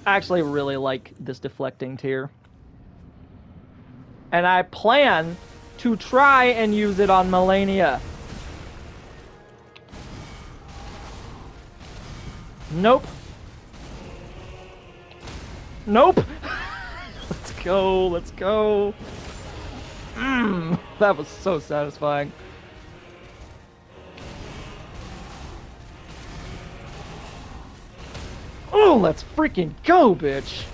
I actually really like this deflecting tier. And I plan to try and use it on Melania. Nope. Nope. Let's go. Let's go. That was so satisfying. Oh, let's freaking go, bitch.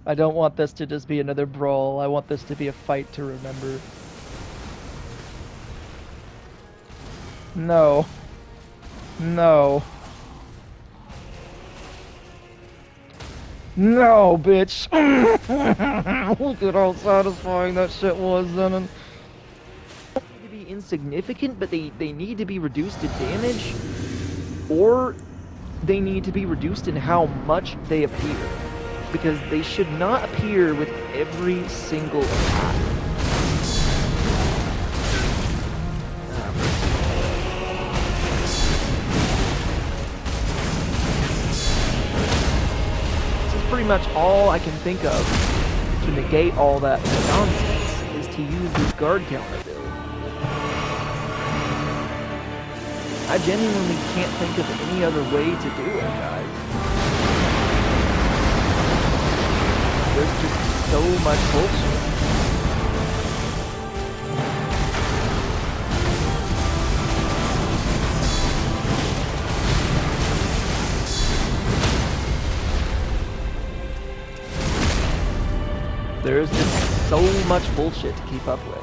I don't want this to just be another brawl. I want this to be a fight to remember. No. No. No, bitch. Look at how satisfying that shit was, then. To be insignificant, but they need to be reduced in damage, or they need to be reduced in how much they appear, because they should not appear with every single attack. This is pretty much all I can think of to negate all that nonsense, is to use this guard counter build. I genuinely can't think of any other way to do it, guys. There's just so much bullshit. There's just so much bullshit to keep up with.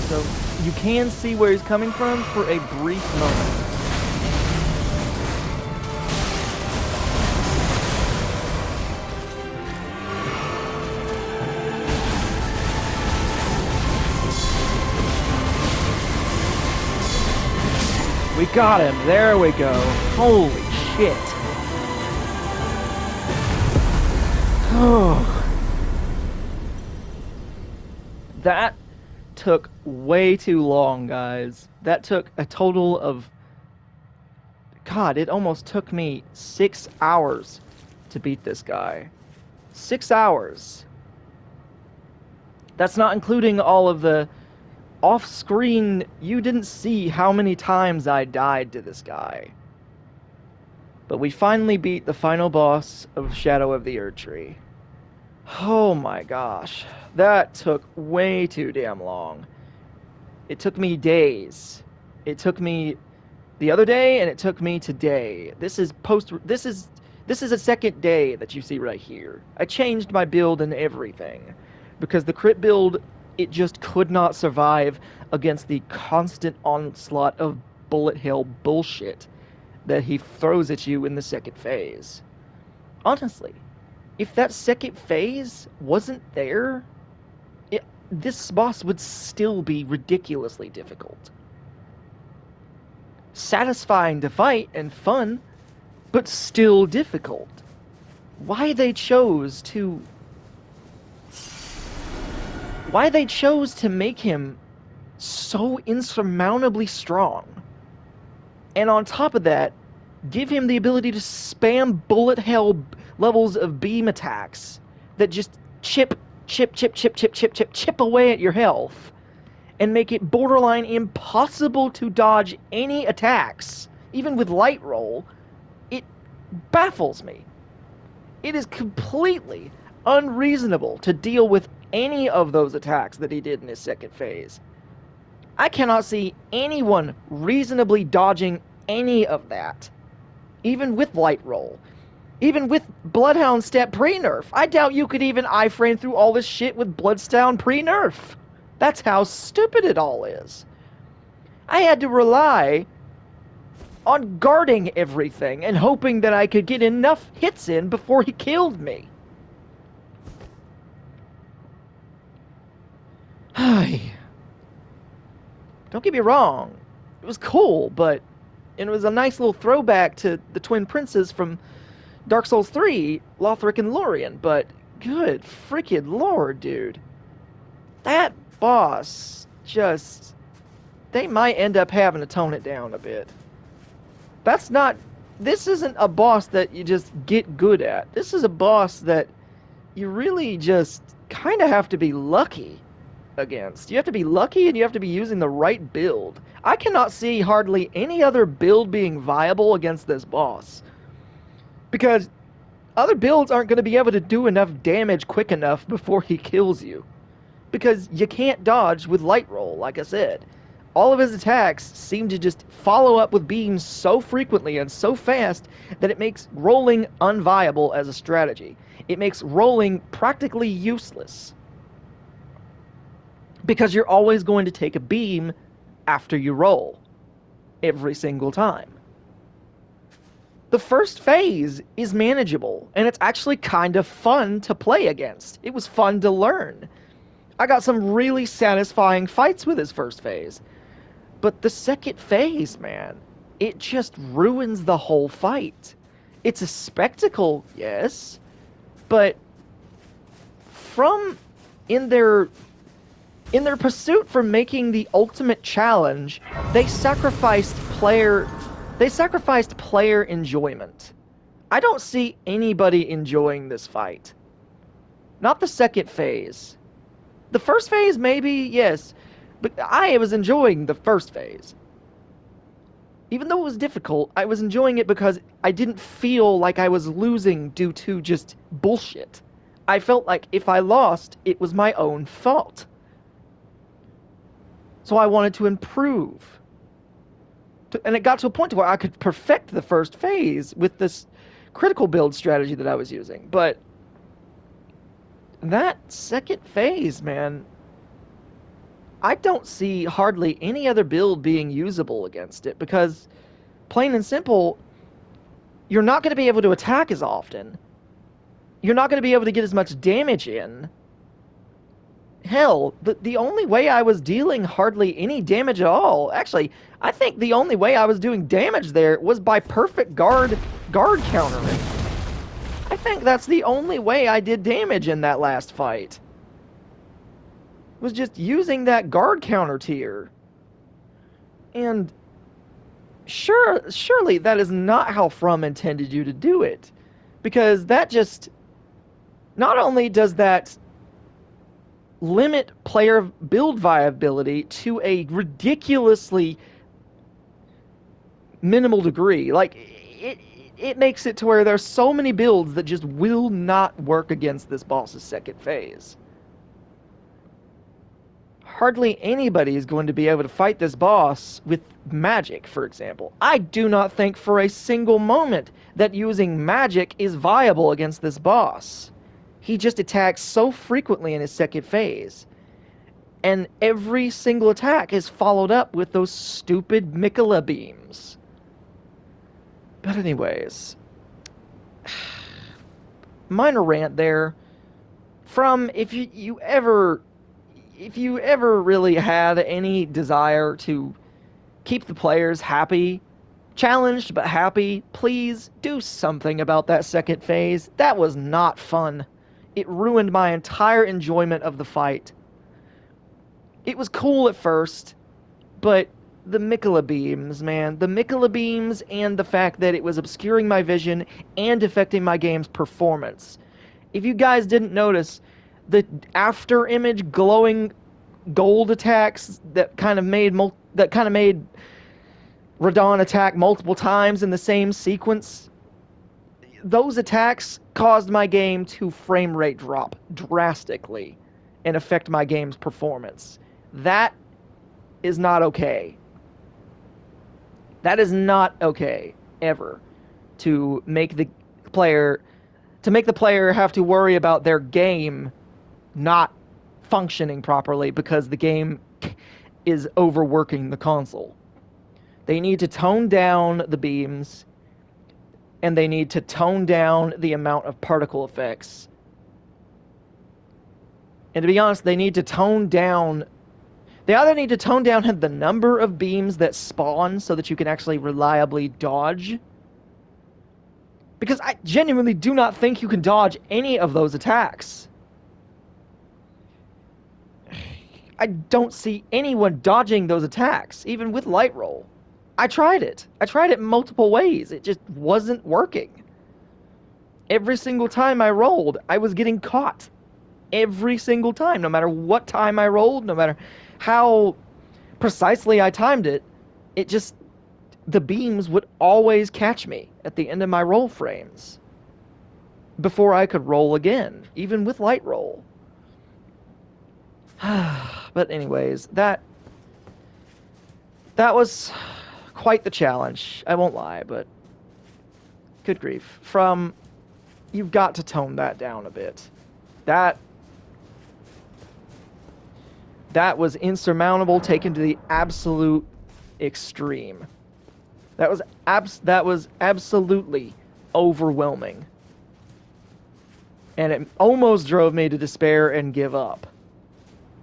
So you can see where he's coming from for a brief moment. We got him. There we go. Holy shit. Oh. That took way too long, guys. That took a total of... God, it almost took me 6 hours to beat this guy. 6 hours. That's not including all of the off-screen... You didn't see how many times I died to this guy. But we finally beat the final boss of Shadow of the Erdtree. Oh my gosh. That took way too damn long. It took me days. It took me the other day, and it took me today. This is a second day that you see right here. I changed my build and everything, because the crit build, it just could not survive against the constant onslaught of bullet hell bullshit that he throws at you in the second phase. Honestly, if that second phase wasn't there, this boss would still be ridiculously difficult. Satisfying to fight and fun, but still difficult. Why they chose to make him so insurmountably strong, and on top of that, give him the ability to spam bullet hell levels of beam attacks that just chip away at your health, and make it borderline impossible to dodge any attacks, even with light roll. It baffles me. It is completely unreasonable to deal with any of those attacks that he did in his second phase. I cannot see anyone reasonably dodging any of that, even with light roll. Even with Bloodhound stat pre-nerf. I doubt you could even iframe through all this shit with Bloodhound pre-nerf. That's how stupid it all is. I had to rely on guarding everything and hoping that I could get enough hits in before he killed me. boy. Don't get me wrong. It was cool, but it was a nice little throwback to the twin princes from Dark Souls 3, Lothric and Lorien, but good freaking lord, dude. That boss just... They might end up having to tone it down a bit. That's not... This isn't a boss that you just get good at. This is a boss that you really just kind of have to be lucky against. You have to be lucky and you have to be using the right build. I cannot see hardly any other build being viable against this boss. Because other builds aren't going to be able to do enough damage quick enough before he kills you. Because you can't dodge with light roll, like I said. All of his attacks seem to just follow up with beams so frequently and so fast that it makes rolling unviable as a strategy. It makes rolling practically useless. Because you're always going to take a beam after you roll. Every single time. The first phase is manageable, and it's actually kind of fun to play against. It was fun to learn. I got some really satisfying fights with his first phase. But the second phase, man, it just ruins the whole fight. It's a spectacle, yes, but in their pursuit for making the ultimate challenge, they sacrificed player enjoyment. I don't see anybody enjoying this fight. Not the second phase. The first phase, maybe, yes, but I was enjoying the first phase. Even though it was difficult, I was enjoying it because I didn't feel like I was losing due to just bullshit. I felt like if I lost, it was my own fault. So I wanted to improve. And it got to a point where I could perfect the first phase with this critical build strategy that I was using. But that second phase, man, I don't see hardly any other build being usable against it because, plain and simple, you're not going to be able to attack as often. You're not going to be able to get as much damage in. Hell, the only way I was dealing hardly any damage at all, actually, I think the only way I was doing damage there was by perfect guard countering. I think that's the only way I did damage in that last fight. Was just using that guard counter tier. And surely that is not how From intended you to do it. Because that just... Not only does that limit player build viability to a ridiculously minimal degree. Like, it makes it to where there's so many builds that just will not work against this boss's second phase. Hardly anybody is going to be able to fight this boss with magic, for example. I do not think for a single moment that using magic is viable against this boss. He just attacks so frequently in his second phase. And every single attack is followed up with those stupid Mikola beams. But anyways, minor rant there. From if you ever really had any desire to keep the players happy, challenged but happy, please do something about that second phase. That was not fun. It ruined my entire enjoyment of the fight. It was cool at first, but the Mikola beams, man. The Mikola beams and the fact that it was obscuring my vision and affecting my game's performance. If you guys didn't notice, the after image glowing gold attacks that kind of made Radahn attack multiple times in the same sequence, those attacks caused my game to frame rate drop drastically and affect my game's performance. That is not okay. That is not okay, ever, to make the player have to worry about their game not functioning properly because the game is overworking the console. They need to tone down the beams, and they need to tone down the amount of particle effects. And to be honest, they need to tone down They either need to tone down the number of beams that spawn so that you can actually reliably dodge. Because I genuinely do not think you can dodge any of those attacks. I don't see anyone dodging those attacks, even with light roll. I tried it. I tried it multiple ways. It just wasn't working. Every single time I rolled, I was getting caught. Every single time, no matter what time I rolled, no matter how precisely I timed it, the beams would always catch me at the end of my roll frames before I could roll again, even with light roll. But anyways, that was quite the challenge. I won't lie, but good grief. You've got to tone that down a bit. That was insurmountable, taken to the absolute extreme. That was absolutely overwhelming. And it almost drove me to despair and give up.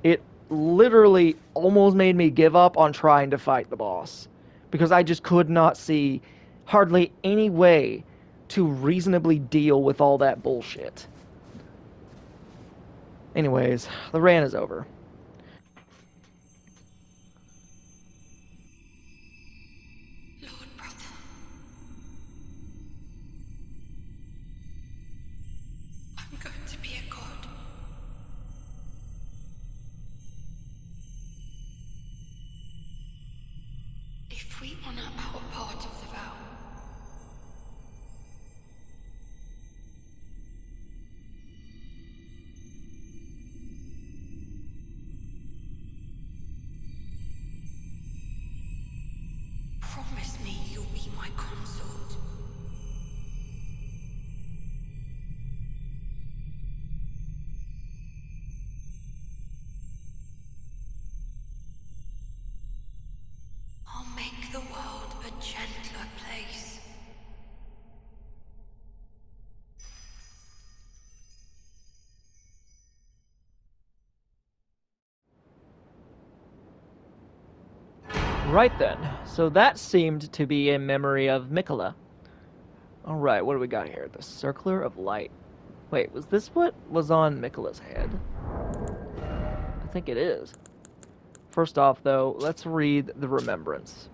It literally almost made me give up on trying to fight the boss, because I just could not see hardly any way to reasonably deal with all that bullshit. Anyways, the rant is over. Lord brother, I'm going to be a god. If we honor our part of the vow, promise me you'll be my consort. I'll make the world a gentler place. Right then, so that seemed to be a memory of Mikola. Alright, what do we got here? The Circler of Light. Wait, was this what was on Mikola's head? I think it is. First off, though, let's read the Remembrance.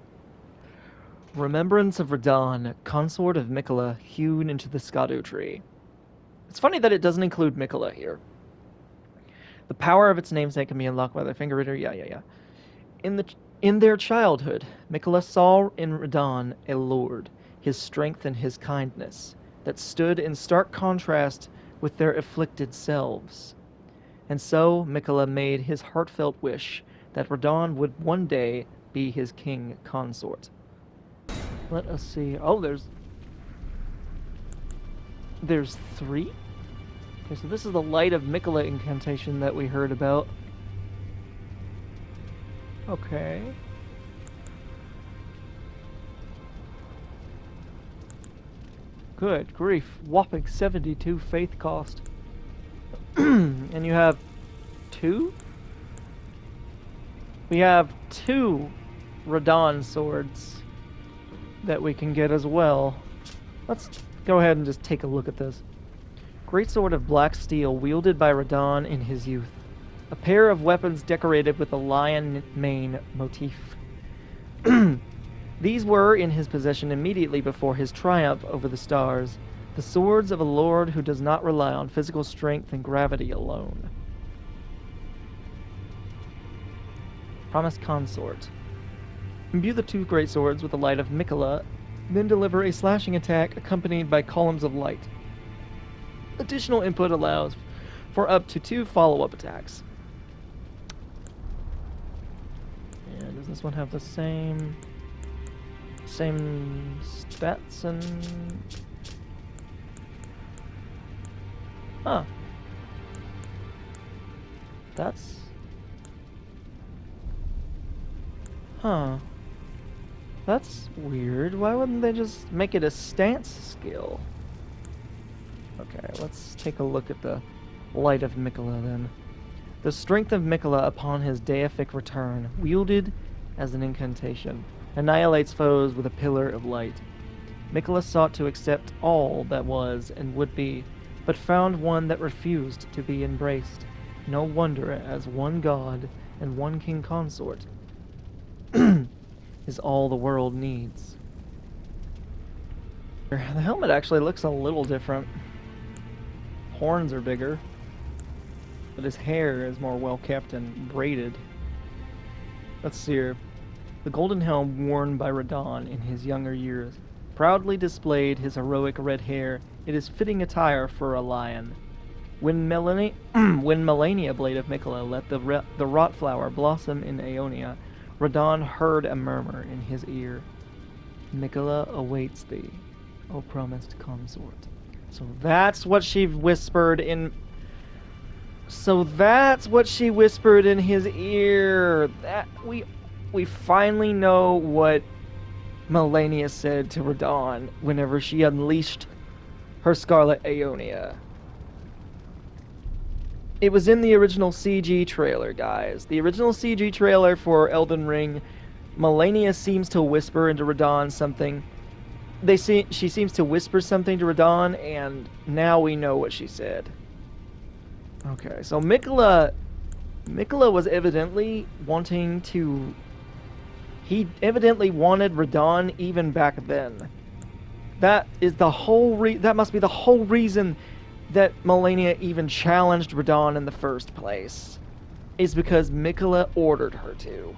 Remembrance of Radahn, consort of Mikola, hewn into the Skadu tree. It's funny that it doesn't include Mikola here. The power of its namesake can be unlocked by the finger reader. Yeah. In their childhood, Mikola saw in Radahn a lord, his strength and his kindness, that stood in stark contrast with their afflicted selves. And so Mikola made his heartfelt wish that Radahn would one day be his king consort. Let us see. Oh, there's 3? Okay, so this is the Light of Mikola incantation that we heard about. Okay. Good grief. Whopping 72 faith cost. And you have 2? We have 2 Radahn swords that we can get as well. Let's go ahead and just take a look at this. Great sword of black steel wielded by Radahn in his youth. A pair of weapons decorated with a lion mane motif. These were in his possession immediately before his triumph over the stars, the swords of a lord who does not rely on physical strength and gravity alone. Promised consort. Imbue the 2 great swords with the light of Mikola, then deliver a slashing attack accompanied by columns of light. Additional input allows for up to 2 follow-up attacks. And does this one have the same stats and... Huh. That's... Huh. That's weird. Why wouldn't they just make it a stance skill? Okay, let's take a look at the Light of Mikola then. The strength of Mikola upon his deific return, wielded as an incantation, annihilates foes with a pillar of light. Mikola sought to accept all that was and would be, but found one that refused to be embraced. No wonder, as one god and one king consort is all the world needs. The helmet actually looks a little different. Horns are bigger, but his hair is more well kept and braided. Let's see here. The golden helm worn by Radahn in his younger years proudly displayed his heroic red hair. It is fitting attire for a lion. When Melania Blade of Mikola let the rot flower blossom in Aeonia, Radahn heard a murmur in his ear. Mikola awaits thee, O promised consort. So that's what she whispered in... So that's what she whispered in his ear. That we finally know what Melania said to Radahn whenever she unleashed her Scarlet Aeonia. It was in the original CG trailer, guys. The original CG trailer for Elden Ring, Melania seems to whisper into Radahn something. She seems to whisper something to Radahn, and now we know what she said. Okay, so Mikola was evidently wanting to... He evidently wanted Radahn even back then. That is the whole that must be the whole reason that Melania even challenged Radahn in the first place. Is because Mikola ordered her to.